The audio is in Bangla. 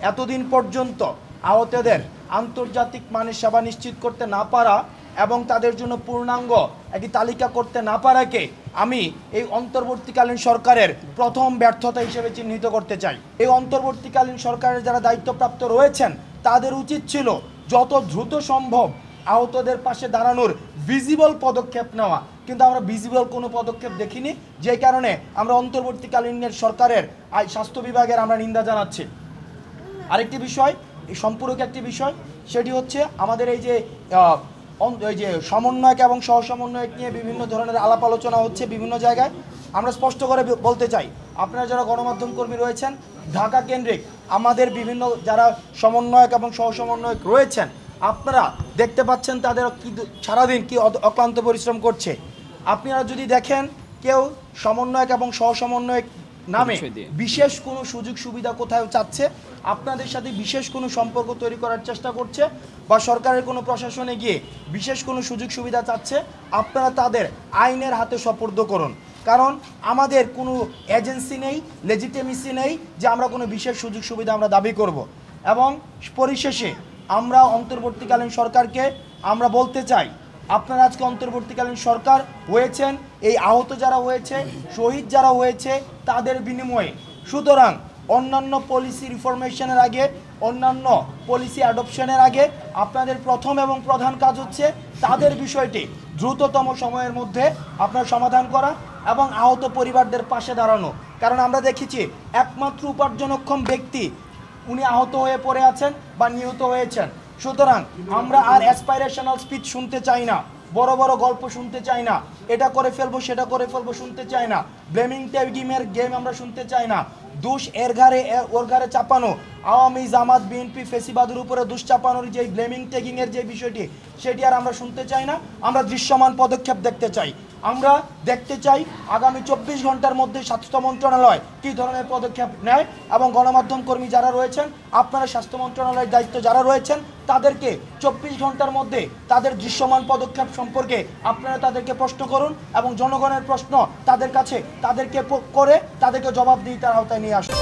এতদিন পর্যন্ত আহতদের আন্তর্জাতিক মানের সেবা নিশ্চিত করতে না পারা এবং তাদের জন্য পূর্ণাঙ্গ একটি তালিকা করতে না পারাকে আমি এই অন্তর্বর্তীকালীন সরকারের প্রথম ব্যর্থতা হিসেবে চিহ্নিত করতে চাই। এই অন্তর্বর্তীকালীন সরকারের যারা দায়িত্বপ্রাপ্ত রয়েছেন তাদের উচিত ছিল যত দ্রুত সম্ভব আহতদের পাশে দাঁড়ানোর ভিজিবল পদক্ষেপ নেওয়া, কিন্তু আমরা ভিজিবল কোনো পদক্ষেপ দেখিনি, যে কারণে আমরা অন্তর্বর্তীকালীন সরকারের স্বাস্থ্য বিভাগের আমরা নিন্দা জানাচ্ছি। আরেকটি বিষয়, এই সম্পূরক একটি বিষয়, সেটি হচ্ছে আমাদের এই যে সমন্বয়ক এবং সহসমন্বয়ক নিয়ে বিভিন্ন ধরনের আলাপ আলোচনা হচ্ছে বিভিন্ন জায়গায়। আমরা স্পষ্ট করে বলতে চাই, আপনারা যারা গণমাধ্যম কর্মী রয়েছেন ঢাকা কেন্দ্রিক আমাদের বিভিন্ন যারা সমন্বয়ক এবং সহসমন্বয়ক রয়েছেন, আপনারা দেখতে পাচ্ছেন তাদের কি সারাদিন কি অক্লান্ত পরিশ্রম করছে। আপনারা যদি দেখেন কেউ সমন্বয়ক এবং সহসমন্বয়ক নামে বিশেষ কোনো সুযোগ সুবিধা কোথাও চাচ্ছে, আপনাদের সাথে বিশেষ কোনো সম্পর্ক তৈরি করার চেষ্টা করছে, বা সরকারের কোনো প্রশাসনে গিয়ে বিশেষ কোনো সুযোগ সুবিধা চাচ্ছে, আপনারা তাদের আইনের হাতে সোপর্দ করুন। কারণ আমাদের কোনো এজেন্সি নেই, লেজিটিমেসি নেই যে আমরা কোনো বিশেষ সুযোগ সুবিধা আমরা দাবি করব। এবং পরিশেষে আমরা অন্তর্বর্তীকালীন সরকারকে আমরা বলতে চাই, আপনারা আজকে অন্তর্বর্তীকালীন সরকার হয়েছেন এই আহত যারা হয়েছে, শহীদ যারা হয়েছে তাদের বিনিময়ে। সুতরাং অন্যান্য পলিসি রিফরমেশনের আগে, অন্যান্য পলিসি অ্যাডপশনের আগে আপনাদের প্রথম এবং প্রধান কাজ হচ্ছে তাদের বিষয়টি দ্রুততম সময়ের মধ্যে আপনার সমাধান করা এবং আহত পরিবারদের পাশে দাঁড়ানো। কারণ আমরা দেখেছি একমাত্র উপার্জনক্ষম ব্যক্তি উনি আহত হয়ে পড়ে আছেন বা নিহত হয়েছেন। সুতরাং আমরা আর অ্যাসপাইরেশনাল স্পিচ শুনতে চাই না, বড় বড় গল্প শুনতে চাই না, এটা করে ফেলবো সেটা করে ফেলবো শুনতে চাই না, ব্লেমিং গেম আমরা শুনতে চাই না, দোষ এর ঘাড়ে ওর ঘাড়ে চাপানো, আওয়ামী জামাত বিএনপি ফেসিবাদের উপরে দোষ চাপানোর যে ব্লেমিং টেকিংয়ের যে বিষয়টি সেটি আর আমরা শুনতে চাই না। আমরা দৃশ্যমান পদক্ষেপ দেখতে চাই। আমরা দেখতে চাই আগামী 24 ঘন্টার মধ্যে স্বাস্থ্য মন্ত্রণালয় কী ধরনের পদক্ষেপ নেয়, এবং গণমাধ্যম কর্মী যারা রয়েছেন আপনারা স্বাস্থ্য মন্ত্রণালয়ের দায়িত্ব যারা রয়েছেন তাদেরকে 24 ঘন্টার মধ্যে তাদের দৃশ্যমান পদক্ষেপ সম্পর্কে আপনারা তাদেরকে প্রশ্ন করুন, এবং জনগণের প্রশ্ন তাদের কাছে তাদেরকে করে তাদেরকে জবাবদিহিতার আওতায় নিয়ে আসুন।